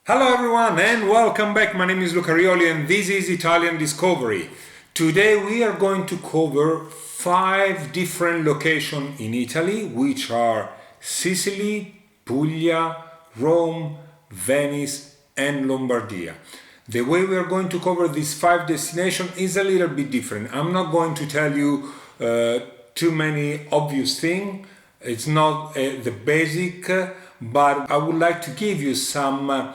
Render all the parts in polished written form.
Hello everyone and welcome back. My name is Luca Rioli and this is Italian Discovery. Today we are going to cover 5 different locations in Italy, which are Sicily, Puglia, Rome, Venice and Lombardy. The way we are going to cover these 5 destinations is a little bit different. I'm not going to tell you too many obvious things. It's not the basic, but I would like to give you some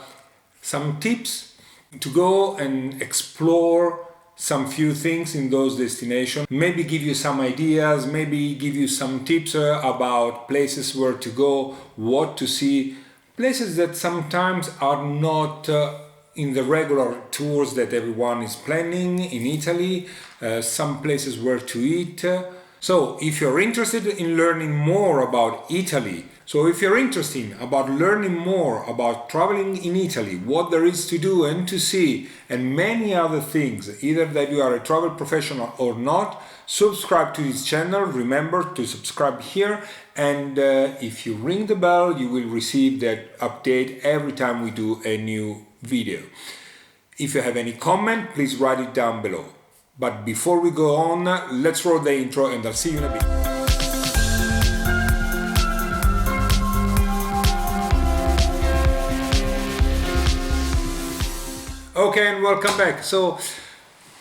tips to go and explore some few things in those destinations. Maybe give you some ideas, maybe give you some tips about places where to go, what to see, places that sometimes are not in the regular tours that everyone is planning in Italy, some places where to eat. So if you're interested in learning more about Italy, so if you're interested about learning more about traveling in Italy, what there is to do and to see, and many other things, either that you are a travel professional or not, subscribe to this channel. Remember to subscribe here, and if you ring the bell, you will receive that update every time we do a new video. If you have any comment, please write it down below. But before we go on, let's roll the intro and I'll see you in a bit. Okay, and welcome back. So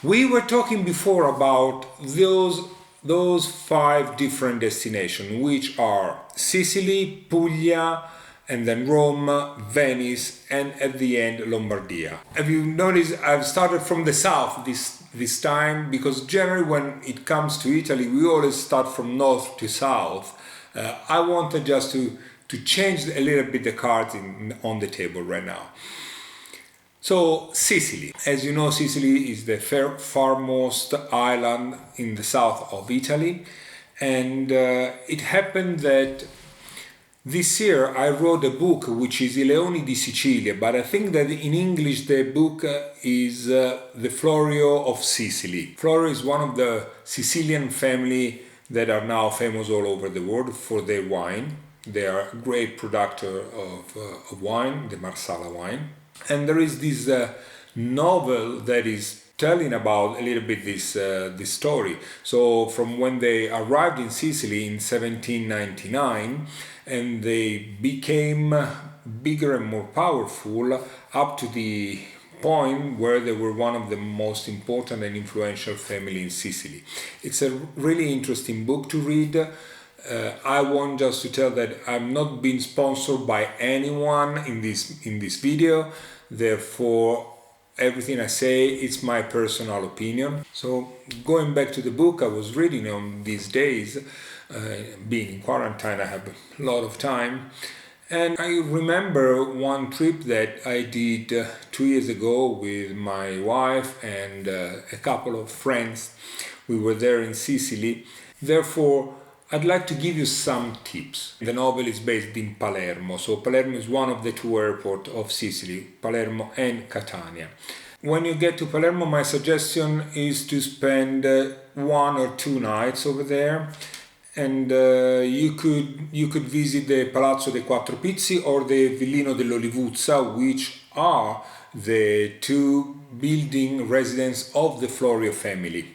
we were talking before about those 5 different destinations, which are Sicily, Puglia, and then Rome, Venice, and at the end Lombardy. Have you noticed I've started from the south this time, because generally when it comes to Italy we always start from north to south. I wanted just to change a little bit the cards on the table right now. So Sicily, as you know, Sicily is the farmost island in the south of Italy, and it happened that this year I wrote a book which is I Leoni di Sicilia, but I think that in English the book is The Florio of Sicily. Florio is one of the Sicilian family that are now famous all over the world for their wine. They are a great producer of wine, the Marsala wine. And there is this novel that is telling about a little bit this story. So from when they arrived in Sicily in 1799, and they became bigger and more powerful up to the point where they were one of the most important and influential family in Sicily. It's a really interesting book to read. I want just to tell that I'm not being sponsored by anyone in this video, therefore everything I say it's my personal opinion. So going back to the book I was reading on these days, being in quarantine I have a lot of time, and I remember one trip that I did 2 years ago with my wife and a couple of friends. We were there in Sicily. Therefore I'd like to give you some tips. The novel is based in Palermo, so Palermo is one of the 2 airports of Sicily, Palermo and Catania. When you get to Palermo, my suggestion is to spend 1 or 2 nights over there, and you could visit the Palazzo dei Quattro Pizzi or the Villino dell'Olivuzza, which are the 2 building residence of the Florio family.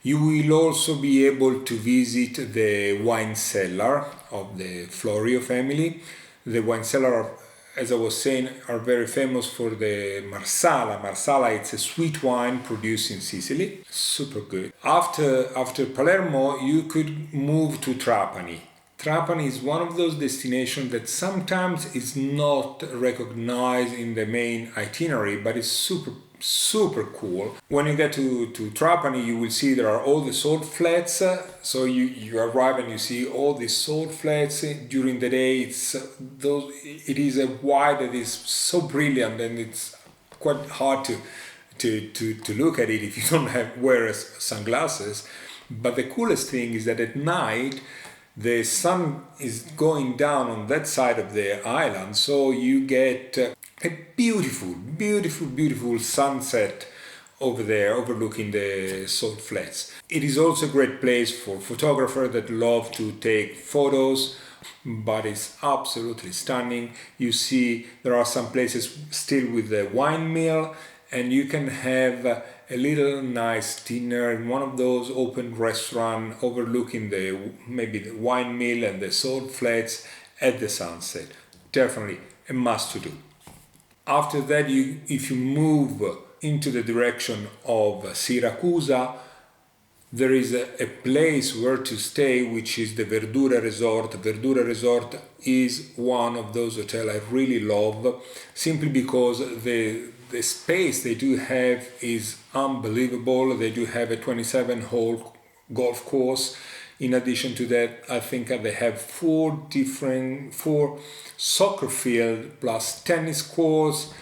You will also be able to visit the wine cellar of the Florio family. The wine cellar, as I was saying, are very famous for the Marsala. Marsala, it's a sweet wine produced in Sicily. Super good. After Palermo, you could move to Trapani. Trapani is one of those destinations that sometimes is not recognized in the main itinerary, but it's super cool. When you get to Trapani, you will see there are all the salt flats. So you arrive and you see all these salt flats during the day. It is a white that is so brilliant, and it's quite hard to look at it if you don't wear sunglasses. But the coolest thing is that at night the sun is going down on that side of the island, so you get a beautiful sunset over there overlooking the salt flats. It is also a great place for photographers that love to take photos but it's absolutely stunning. You see there are some places still with the wine mill, and you can have a little nice dinner in one of those open restaurants overlooking maybe the wine mill and the salt flats at the sunset. Definitely a must to do. After that, if you move into the direction of Syracuse, there is a place where to stay, which is the Verdura Resort. Verdura Resort is one of those hotels I really love, simply because the space they do have is unbelievable. They do have a 27-hole golf course. In addition to that, I think they have four soccer field plus tennis courts,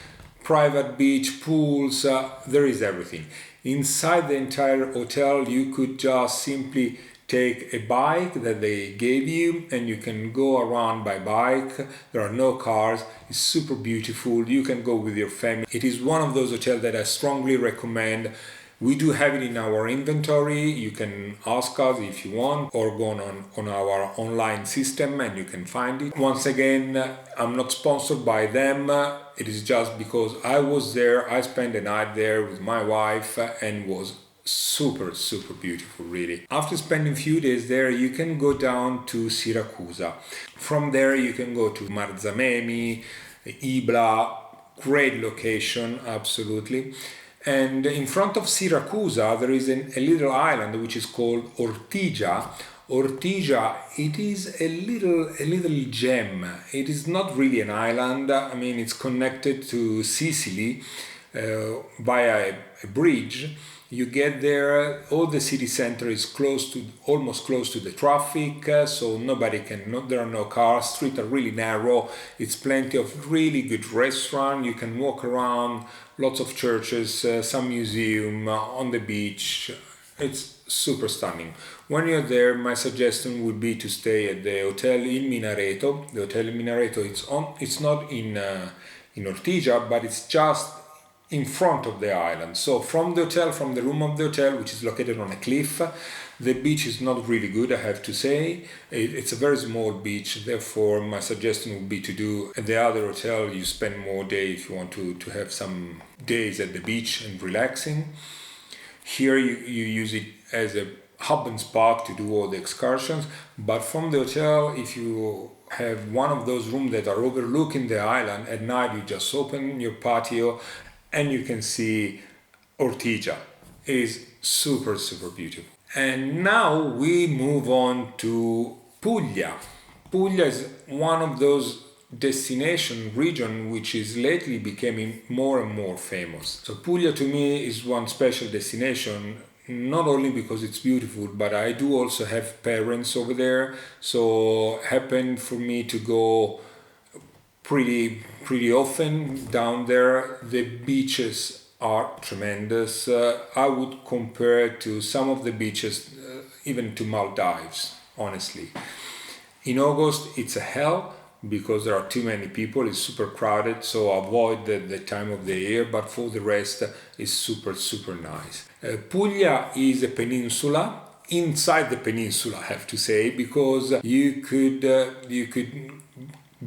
private beach, pools. There is everything. Inside the entire hotel, you could just simply take a bike that they gave you and you can go around by bike. There are no cars. It's super beautiful. You can go with your family. It is one of those hotels that I strongly recommend. We do have it in our inventory. You can ask us if you want, or go on our online system and you can find it. Once again, I'm not sponsored by them. It is just because I was there. I spent the night there with my wife and it was super beautiful, really. After spending a few days there, you can go down to Syracuse. From there you can go to Marzamemi, Ibla. Great location, absolutely. And in front of Syracuse there is a little island which is called Ortigia. Ortigia, it is a little gem. It is not really an island. I mean, it's connected to Sicily via a bridge. You get there, all the city center is almost close to the traffic, so there are no cars, streets are really narrow, it's plenty of really good restaurants, you can walk around, lots of churches, some museum, on the beach. It's super stunning. When you're there, my suggestion would be to stay at the Hotel Il Minareto. The Hotel Il Minareto, it's not in Ortigia, but it's just in front of the island. So from the room of the hotel, which is located on a cliff, the beach is not really good, I have to say. It's a very small beach, therefore my suggestion would be to do at the other hotel. You spend more days if you want to have some days at the beach and relaxing. Here you use it as a hub and spoke to do all the excursions, but from the hotel, if you have one of those rooms that are overlooking the island, at night you just open your patio and you can see Ortigia. It is super beautiful. And now we move on to Puglia. Puglia is one of those destination region which is lately becoming more and more famous. So Puglia to me is one special destination, not only because it's beautiful, but I do also have parents over there, so happened for me to go pretty often down there. The beaches are tremendous. I would compare to some of the beaches even to Maldives, honestly. In August it's a hell because there are too many people, it's super crowded, so avoid the time of the year, but for the rest it's super nice. Puglia is a peninsula. Inside the peninsula, I have to say, because you could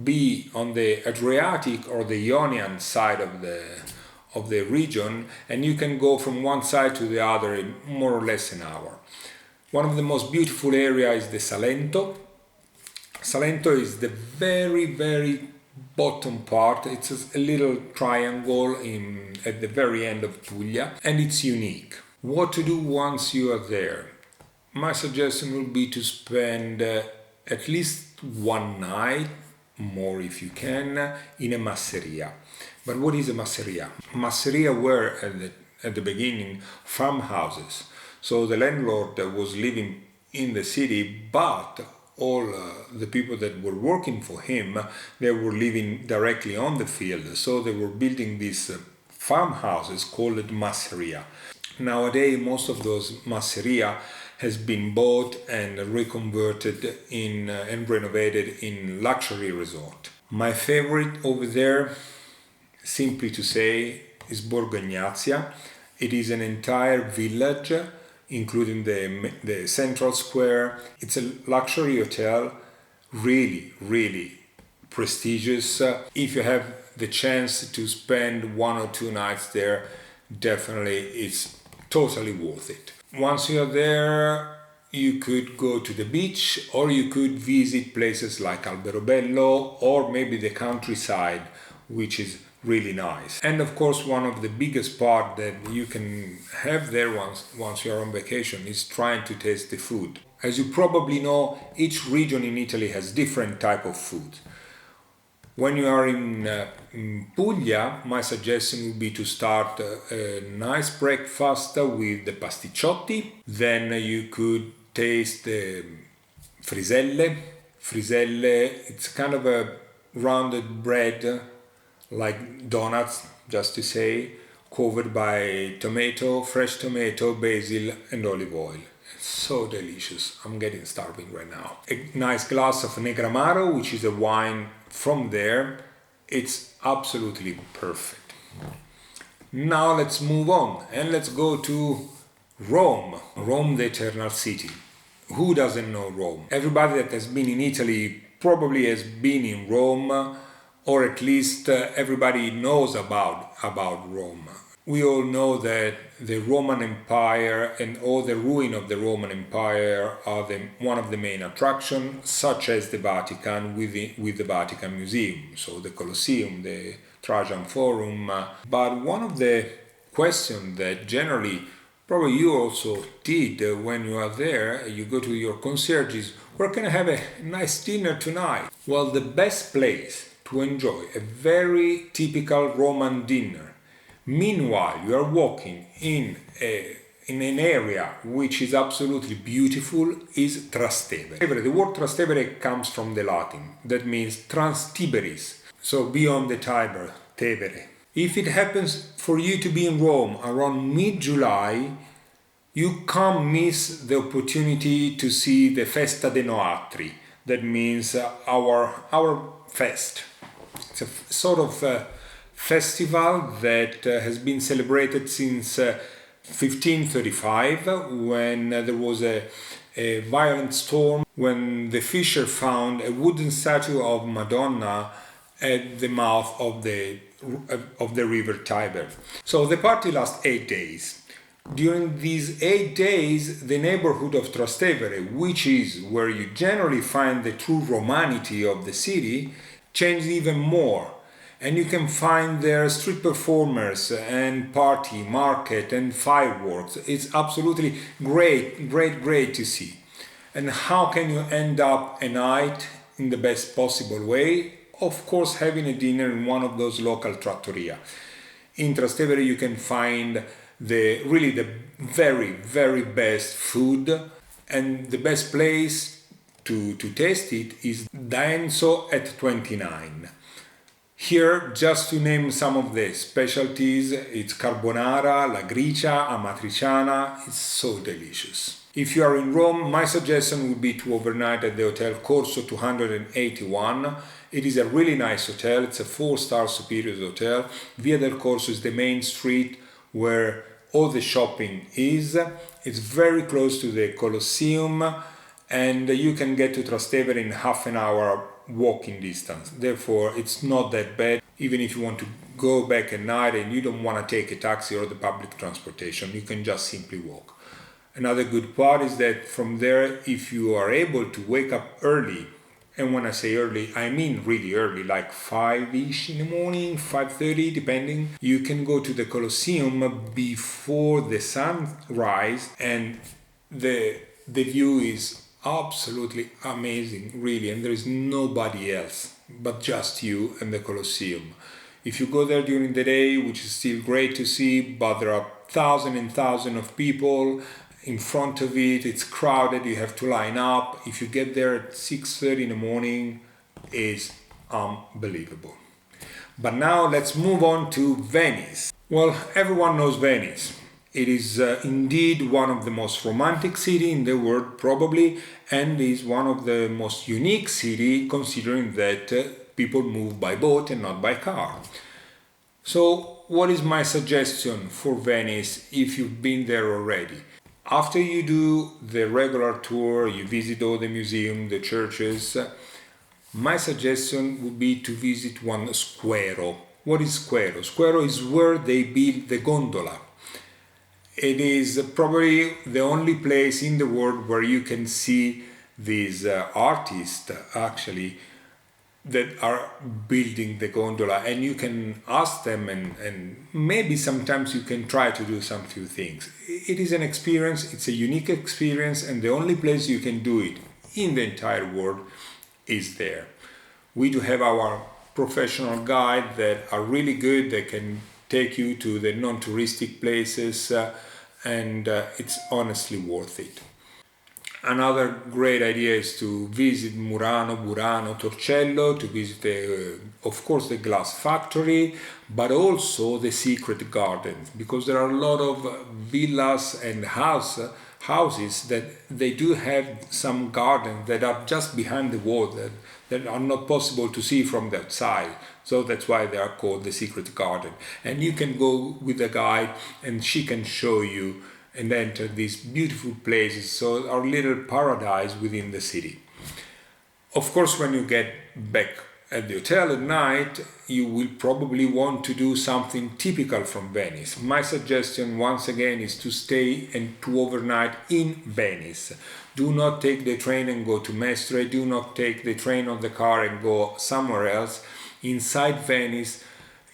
be on the Adriatic or the Ionian side of the region, and you can go from one side to the other in more or less an hour. One of the most beautiful areas is the Salento. Salento is the very bottom part. It's a little triangle at the very end of Puglia, and it's unique. What to do once you are there? My suggestion would be to spend at least one night, more if you can, in a masseria. But what is a masseria? Masseria were at the beginning farmhouses. So the landlord was living in the city, but all the people that were working for him, they were living directly on the field. So they were building these farmhouses called masseria. Nowadays, most of those masseria has been bought and reconverted and renovated in luxury resort. My favorite over there, simply to say, is Borgo Ignazia. It is an entire village, including the central square. It's a luxury hotel, really, really prestigious. If you have the chance to spend 1 or 2 nights there, definitely it's totally worth it. Once you're there, you could go to the beach, or you could visit places like Alberobello, or maybe the countryside, which is really nice. And of course, one of the biggest part that you can have there once you're on vacation is trying to taste the food. As you probably know, each region in Italy has different type of food. When you are in Puglia, my suggestion would be to start a nice breakfast with the pasticciotti. Then you could taste the friselle. Friselle, it's kind of a rounded bread, like donuts, just to say, covered by tomato, fresh tomato, basil, and olive oil. So delicious. I'm getting starving right now. A nice glass of Negramaro, which is a wine from there. It's absolutely perfect. Now let's move on and let's go to Rome. Rome, the eternal city. Who doesn't know Rome? Everybody that has been in Italy probably has been in Rome, or at least everybody knows about Rome. We all know that the Roman Empire and all the ruin of the Roman Empire are one of the main attractions, such as the Vatican with the Vatican Museum, so the Colosseum, the Trajan Forum. But one of the questions that generally probably you also did when you are there, you go to your concierge is, where can I have a nice dinner tonight? Well, the best place to enjoy a very typical Roman dinner, meanwhile you are walking in an area which is absolutely beautiful, is Trastevere. The word Trastevere comes from the Latin, that means trans Tiberis, so beyond the Tiber, Tevere. If it happens for you to be in Rome around mid-July, you can't miss the opportunity to see the Festa dei Noatri. That means our fest. It's a sort of festival that has been celebrated since 1535, when there was a violent storm, when the fisher found a wooden statue of Madonna at the mouth of the river Tiber. So the party lasts 8 days. During these 8 days, the neighborhood of Trastevere, which is where you generally find the true Romanity of the city, changes even more. And you can find there street performers and party, market and fireworks. It's absolutely great to see. And how can you end up a night in the best possible way? Of course, having a dinner in one of those local trattoria. In Trastevere you can find the very best food, and the best place to taste it is D'Enzo at 29. Here, just to name some of the specialties, it's carbonara, la gricia, amatriciana. It's so delicious. If you are in Rome, my suggestion would be to overnight at the Hotel Corso 281. It is a really nice hotel. It's a 4-star superior hotel. Via del Corso is the main street where all the shopping is. It's very close to the Colosseum, and you can get to Trastevere in half an hour walking distance. Therefore, it's not that bad. Even if you want to go back at night and you don't want to take a taxi or the public transportation, you can just simply walk. Another good part is that from there, if you are able to wake up early, and when I say early, I mean really early, like 5-ish in the morning, 5:30, depending, you can go to the Colosseum before the sunrise, and the view is absolutely amazing, really, and there is nobody else but just you and the Colosseum. If you go there during the day, which is still great to see, but there are thousands and thousands of people in front of it, it's crowded, you have to line up. If you get there at 6:30 in the morning, it's unbelievable. But now let's move on to Venice. Well, everyone knows Venice. It is indeed one of the most romantic cities in the world, probably, and is one of the most unique cities, considering that people move by boat and not by car. So, what is my suggestion for Venice if you've been there already? After you do the regular tour, you visit all the museums, the churches, my suggestion would be to visit one square. What is square? Square is where they build the gondola. It is probably the only place in the world where you can see these artists actually that are building the gondola, and you can ask them, and maybe sometimes you can try to do some few things. It is an experience, it's a unique experience, and the only place you can do it in the entire world is there. We do have our professional guide that are really good. They can take you to the non-touristic places, and it's honestly worth it. Another great idea is to visit Murano, Burano, Torcello, to visit, of course, the glass factory, but also the secret gardens, because there are a lot of villas and houses that they do have some gardens that are just behind the wall that are not possible to see from the outside. So that's why they are called the secret garden. And you can go with a guide and she can show you and enter these beautiful places, so our little paradise within the city. Of course, when you get back at the hotel at night, you will probably want to do something typical from Venice. My suggestion, once again, is to stay and to overnight in Venice. Do not take the train and go to Mestre. Do not take the train or the car and go somewhere else. Inside Venice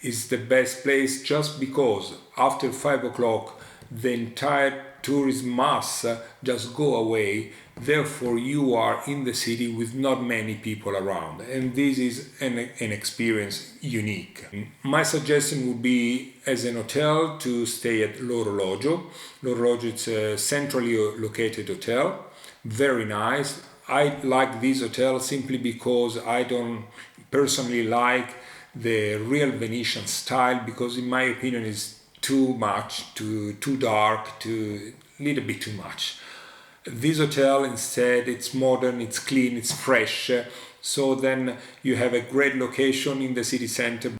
is the best place, just because after 5 o'clock the entire tourist mass just go away. Therefore you are in the city with not many people around, and this is an experience unique. My suggestion would be, as an hotel, to stay at L'Orologio. L'Orologio is a centrally located hotel, very nice. I like this hotel simply because I don't personally like the real Venetian style, because in my opinion it's too much, too dark, too little bit too much. This hotel instead, it's modern, it's clean, it's fresh, so then you have a great location in the city center,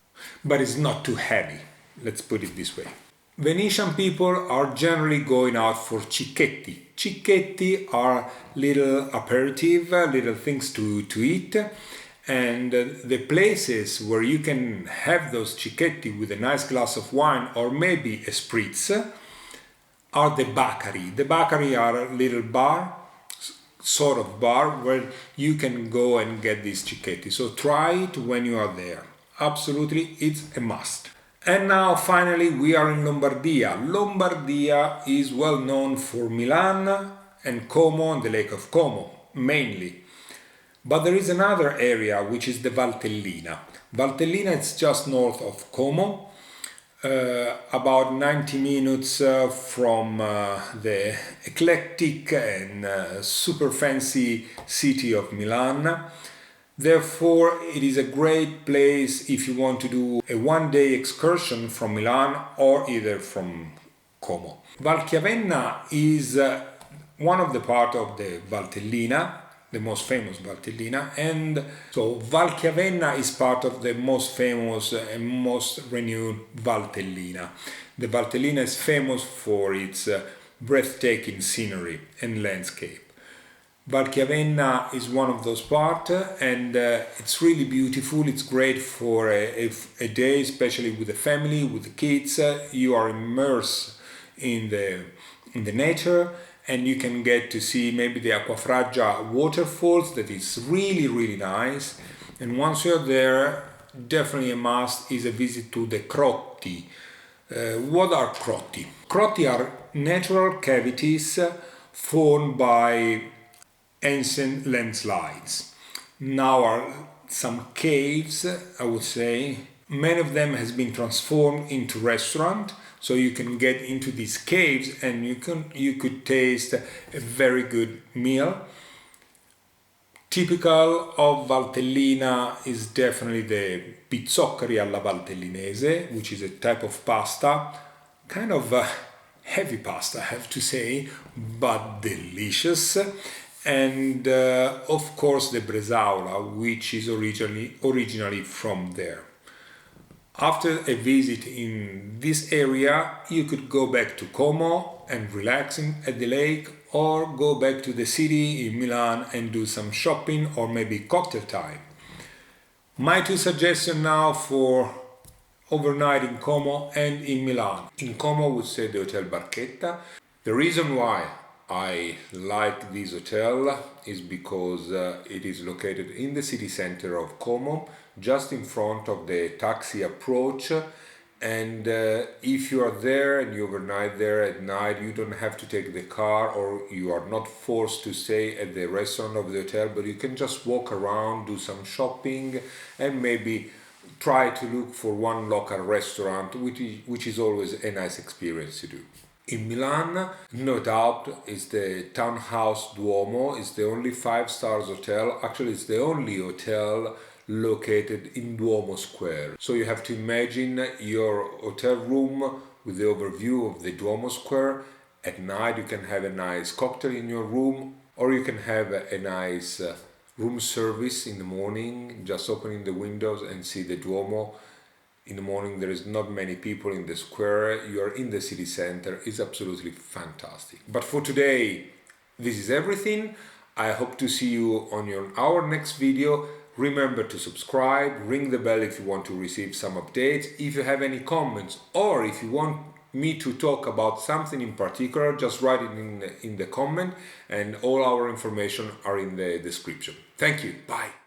but it's not too heavy, let's put it this way. Venetian people are generally going out for cicchetti. Cicchetti are little aperitif, little things to eat. And the places where you can have those cicchetti with a nice glass of wine or maybe a spritz are the baccari. The baccari are a little bar, sort of bar, where you can go and get these cicchetti. So try it when you are there. Absolutely, it's a must. And now finally we are in Lombardia. Lombardia is well known for Milan and Como and the Lake of Como, mainly. But there is another area, which is the Valtellina. Valtellina is just north of Como, about 90 minutes from the eclectic and super fancy city of Milan. Therefore, it is a great place if you want to do a one-day excursion from Milan or either from Como. Valchiavenna is one of the part of the Valtellina, the most famous Valtellina, and so Valchiavenna is part of the most famous and most renowned Valtellina. The Valtellina is famous for its breathtaking scenery and landscape. Valchiavenna is one of those parts, and it's really beautiful. It's great for a day, especially with the family, with the kids. You are immersed in the nature, and you can get to see maybe the Acquafraggia waterfalls, that is really nice. And once you're there, definitely a must is a visit to the Crotti. What are Crotti? Crotti are natural cavities formed by ancient landslides. Now are some caves, I would say. Many of them has been transformed into restaurant. So you can get into these caves and you could taste a very good meal. Typical of Valtellina is definitely the pizzoccheri alla valtellinese, which is a type of pasta, kind of heavy pasta, I have to say, but delicious. And of course the bresaola, which is originally from there. After a visit in this area, you could go back to Como and relaxing at the lake, or go back to the city in Milan and do some shopping or maybe cocktail time. My two suggestions now for overnight in Como and in Milan. In Como, I would say the Hotel Barchetta. The reason why I like this hotel is because it is located in the city center of Como, just in front of the taxi approach. And if you are there and you overnight there at night, you don't have to take the car, or you are not forced to stay at the restaurant of the hotel, but you can just walk around, do some shopping, and maybe try to look for one local restaurant, which is always a nice experience to do. In Milan, no doubt, is the Townhouse Duomo. It's the only 5 stars hotel. Actually, it's the only hotel located in Duomo Square. So you have to imagine your hotel room with the overview of the Duomo Square. At night, you can have a nice cocktail in your room, or you can have a nice room service in the morning, just opening the windows and see the Duomo. In the morning, there is not many people in the square. You are in the city center. It's absolutely fantastic. But for today, this is everything. I hope to see you on our next video. Remember to subscribe, ring the bell if you want to receive some updates. If you have any comments, or if you want me to talk about something in particular, just write it in the comment, and all our information are in the description. Thank you. Bye.